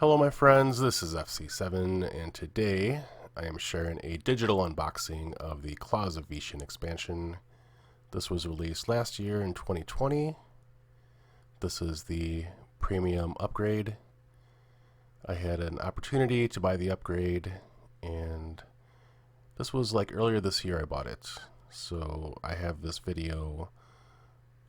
Hello my friends, this is FC7 and today I am sharing a digital unboxing of the Claws of Veeshan expansion. This was released last year in 2020. This is the premium upgrade. I had an opportunity to buy the upgrade and this was like earlier this year I bought it. So I have this video.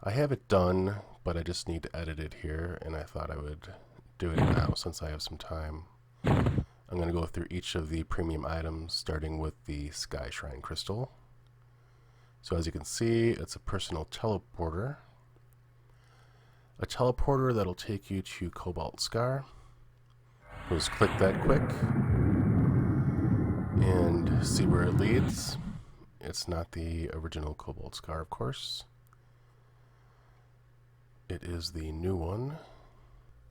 I have it done, but I just need to edit it here and I thought I would do it now since I have some time. I'm going to go through each of the premium items starting with the Skyshrine Crystal. So as you can see, it's a personal teleporter. A teleporter that'll take you to Cobalt Scar. Just click that quick and see where it leads. It's not the original Cobalt Scar, of course. It is the new one.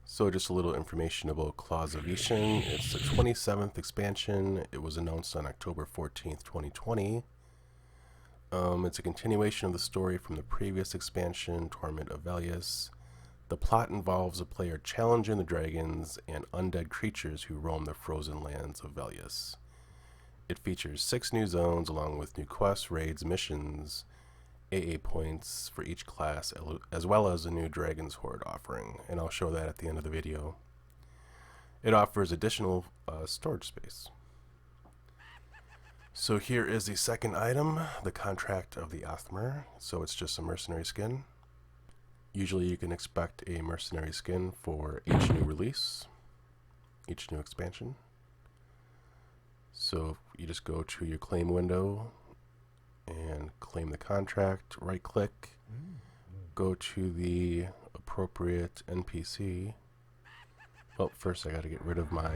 So just a little information about Claws of Veeshan. It's the 27th expansion. It was announced on October 14th, 2020. It's a continuation of the story from the previous expansion, Torment of Velius. The plot involves a player challenging the dragons and undead creatures who roam the frozen lands of Velius. It features 6 new zones along with new quests, raids, missions, AA points for each class, as well as a new Dragon's Hoard offering, and I'll show that at the end of the video. It offers additional storage space. So here is the second item, the Contract of the Othmir. So it's just a mercenary skin. Usually you can expect a mercenary skin for each new release, each new expansion. So you just go to your claim window and claim the contract, right click, go to the appropriate NPC. Well, first I gotta get rid of my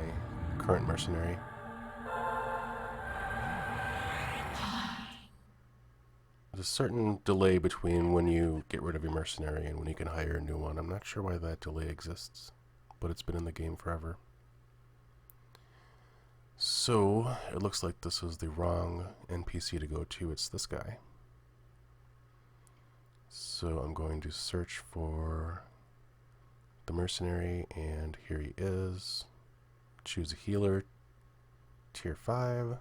current mercenary. There's a certain delay between when you get rid of your mercenary and when you can hire a new one. I'm not sure why that delay exists, but it's been in the game forever. So, it looks like this is the wrong NPC to go to. It's this guy. So I'm going to search for the mercenary, and here he is. Choose a healer, tier 5.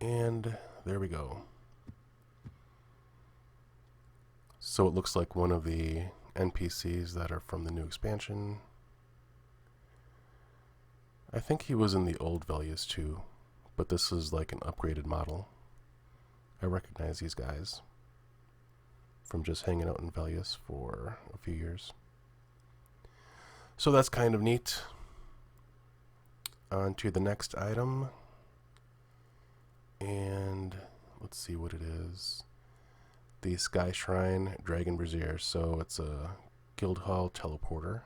And there we go. So it looks like one of the NPCs that are from the new expansion. I think he was in the old Velius too, but this is like an upgraded model. I recognize these guys from just hanging out in Velius for a few years. So that's kind of neat. On to the next item. And let's see what it is. The Skyshrine Dragon Brazier. So it's a Guildhall teleporter.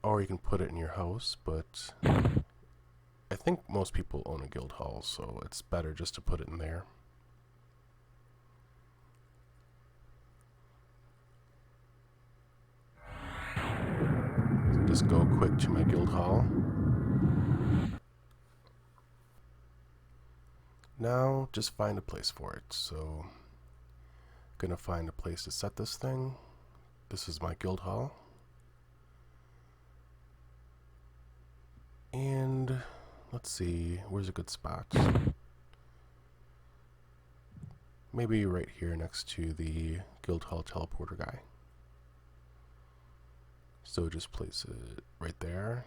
Or you can put it in your house, but I think most people own a guild hall, so it's better just to put it in there. So just go quick to my guild hall. Now just find a place for it. So I'm gonna find a place to set this thing. This is my guild hall. And let's see, where's a good spot? Maybe right here next to the Guildhall teleporter guy. So just place it right there.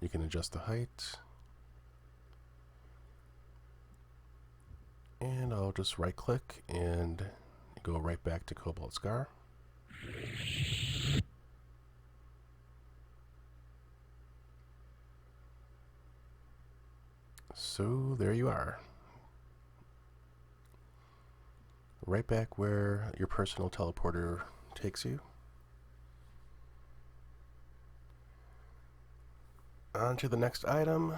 You can adjust the height. And I'll just right click and go right back to Cobalt Scar. So there you are. Right back where your personal teleporter takes you. On to the next item,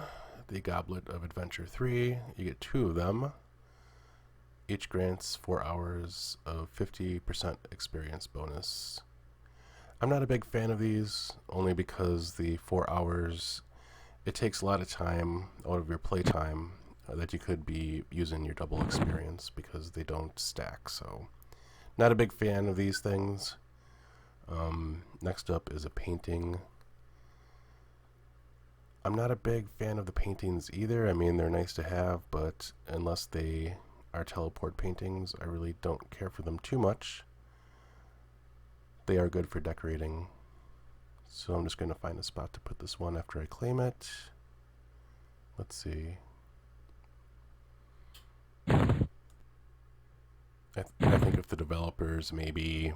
the Goblet of Adventure III. You get 2 of them. Each grants 4 hours of 50% experience bonus. I'm not a big fan of these, only because the 4 hours, it takes a lot of time out of your playtime that you could be using your double experience because they don't stack. So not a big fan of these things. Next up is a painting. I'm not a big fan of the paintings either. I mean, they're nice to have, but unless they are teleport paintings, I really don't care for them too much. They are good for decorating. So I'm just going to find a spot to put this one after I claim it. Let's see. I think if the developers maybe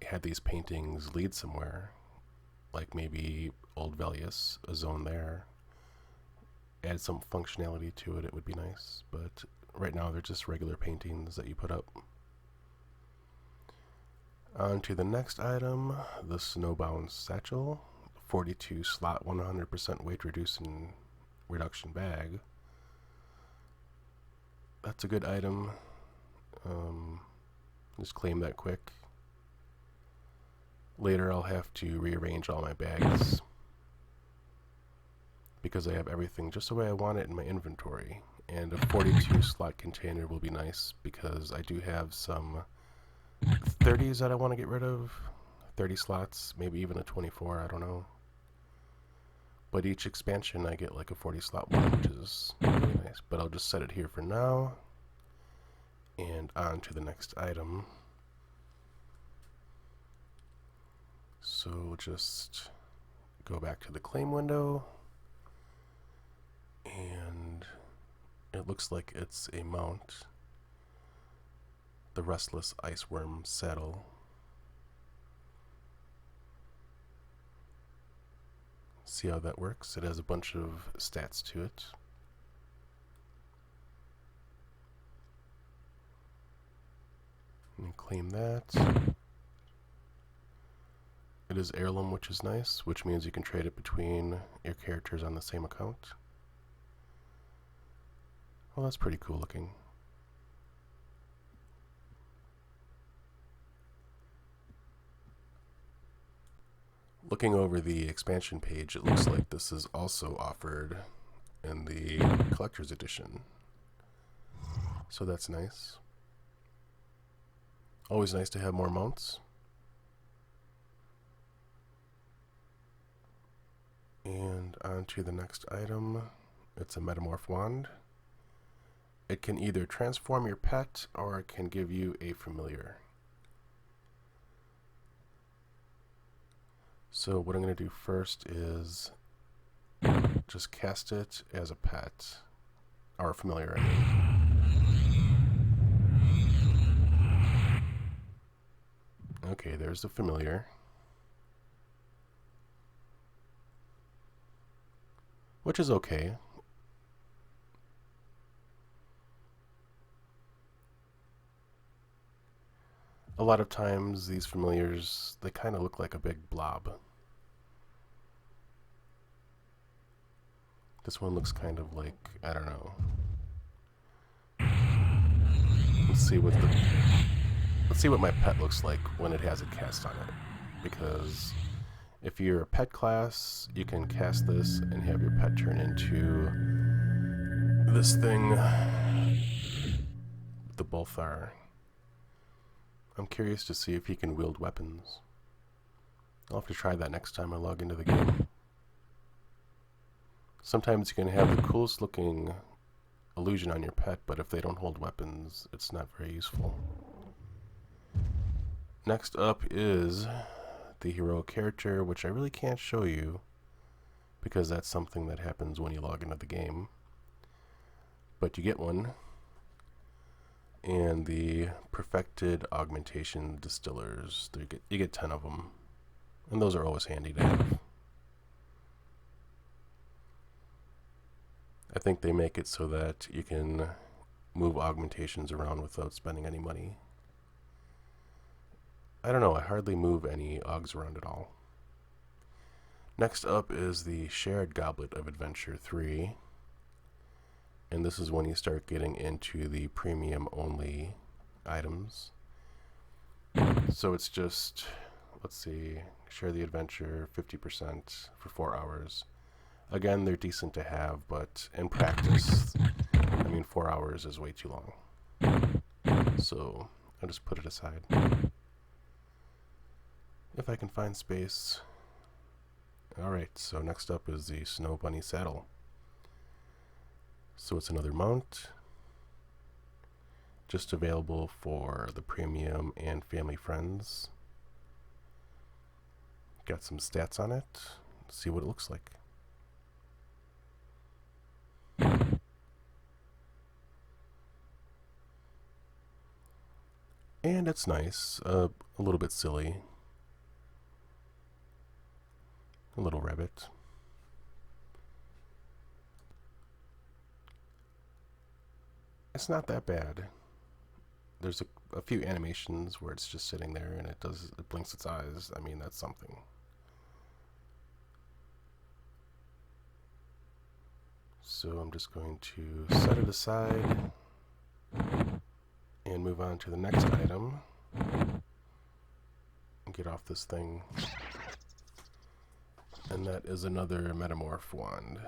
had these paintings lead somewhere, like maybe Old Velius, a zone there, add some functionality to it, it would be nice. But right now they're just regular paintings that you put up. On to the next item, the Snowbound Satchel, 42 slot, 100% weight reduction bag. That's a good item. Just claim that quick. Later I'll have to rearrange all my bags because I have everything just the way I want it in my inventory. And a 42 slot container will be nice because I do have some 30s that I want to get rid of. 30 slots, maybe even a 24, I don't know. But each expansion I get like a 40 slot one, which is really nice. But I'll just set it here for now. And on to the next item. So just go back to the claim window. And it looks like it's a mount. The Restless Ice Wurm saddle. See how that works? It has a bunch of stats to it. And claim that. It is heirloom, which is nice, which means you can trade it between your characters on the same account. Well, that's pretty cool looking. Looking over the expansion page, it looks like this is also offered in the collector's edition. So that's nice. Always nice to have more mounts. And on to the next item. It's a Metamorph wand. It can either transform your pet or it can give you a familiar. So what I'm going to do first is just cast it as a pet, or a familiar, I mean. Okay, there's the familiar. Which is okay. A lot of times these familiars, they kind of look like a big blob. This one looks kind of like, I don't know. Let's see what my pet looks like when it has a cast on it. Because if you're a pet class, you can cast this and have your pet turn into this thing, the Bulthar. I'm curious to see if he can wield weapons. I'll have to try that next time I log into the game. Sometimes you can have the coolest looking illusion on your pet, but if they don't hold weapons, it's not very useful. Next up is the hero character, which I really can't show you because that's something that happens when you log into the game. But you get one. And the perfected augmentation distillers. You get 10 of them. And those are always handy to have. I think they make it so that you can move augmentations around without spending any money. I don't know, I hardly move any augs around at all. Next up is the shared Goblet of Adventure III. And this is when you start getting into the premium only items. So it's just, let's see, share the adventure 50% for 4 hours. Again, they're decent to have, but in practice, I mean 4 hours is way too long. So I'll just put it aside. if I can find space. Alright, so next up is the Snow Bunny Saddle. So it's another mount, just available for the premium and family friends. Got some stats on it. Let's see what it looks like. And it's nice, a little bit silly. A little rabbit. It's not that bad. There's a few animations where it's just sitting there and it blinks its eyes. I mean, that's something. So I'm just going to set it aside and move on to the next item and get off this thing. And that is another Metamorph wand.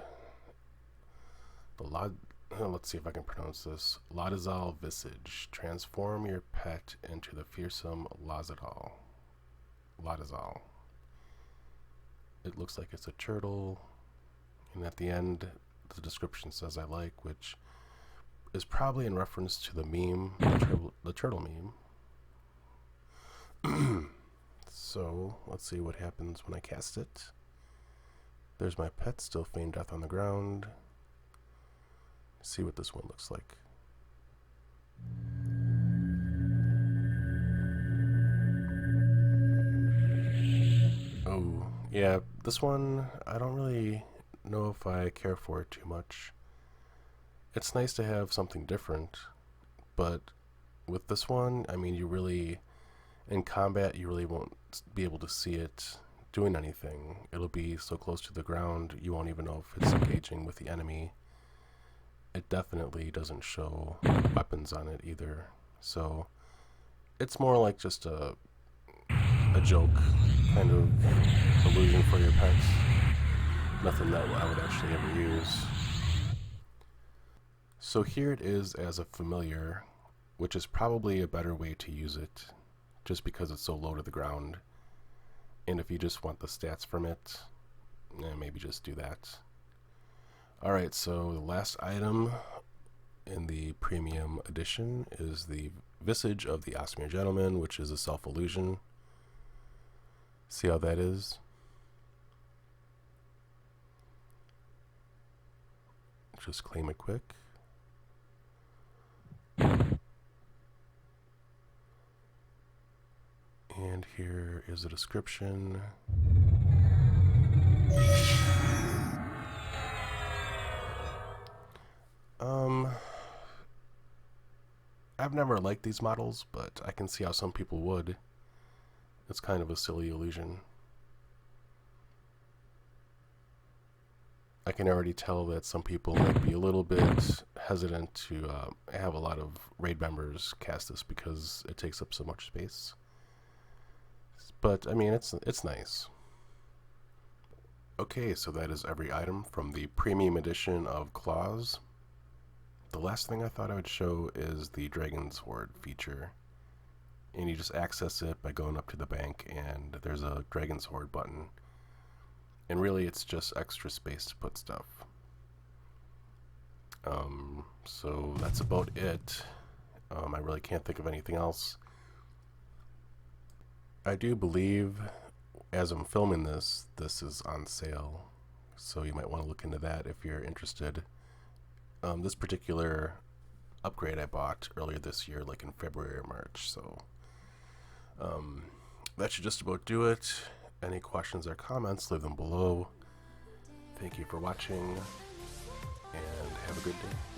Let's see if I can pronounce this. Lodizal Visage. Transform your pet into the fearsome Lodizal. It looks like it's a turtle. And at the end, the description says I like, which is probably in reference to the meme, the turtle meme. So, let's see what happens when I cast it. There's my pet, still feigning death on the ground. See what this one looks like. Oh, yeah, this one, I don't really know if I care for it too much. It's nice to have something different, but with this one, I mean, in combat, you really won't be able to see it doing anything. It'll be so close to the ground, you won't even know if it's engaging with the enemy. It definitely doesn't show weapons on it either. So it's more like just a joke kind of illusion for your pets. Nothing that I would actually ever use. So here it is as a familiar, which is probably a better way to use it, just because it's so low to the ground. And if you just want the stats from it, maybe just do that. Alright, so the last item in the premium edition is the Visage of the Othmir Gentleman, which is a self-illusion. See how that is? Just claim it quick. And here is a description. I've never liked these models, but I can see how some people would. It's kind of a silly illusion. I can already tell that some people might be a little bit hesitant to have a lot of raid members cast this because it takes up so much space. But I mean, it's nice. Okay, so that is every item from the premium edition of Claws. The last thing I thought I would show is the Dragon's Hoard feature. And you just access it by going up to the bank, and there's a Dragon's Hoard button. And really, it's just extra space to put stuff. So that's about it. I really can't think of anything else. I do believe, as I'm filming this, this is on sale. So you might want to look into that if you're interested. This particular upgrade I bought earlier this year, like in February or March. So that should just about do it. Any questions or comments, leave them below. Thank you for watching, and have a good day.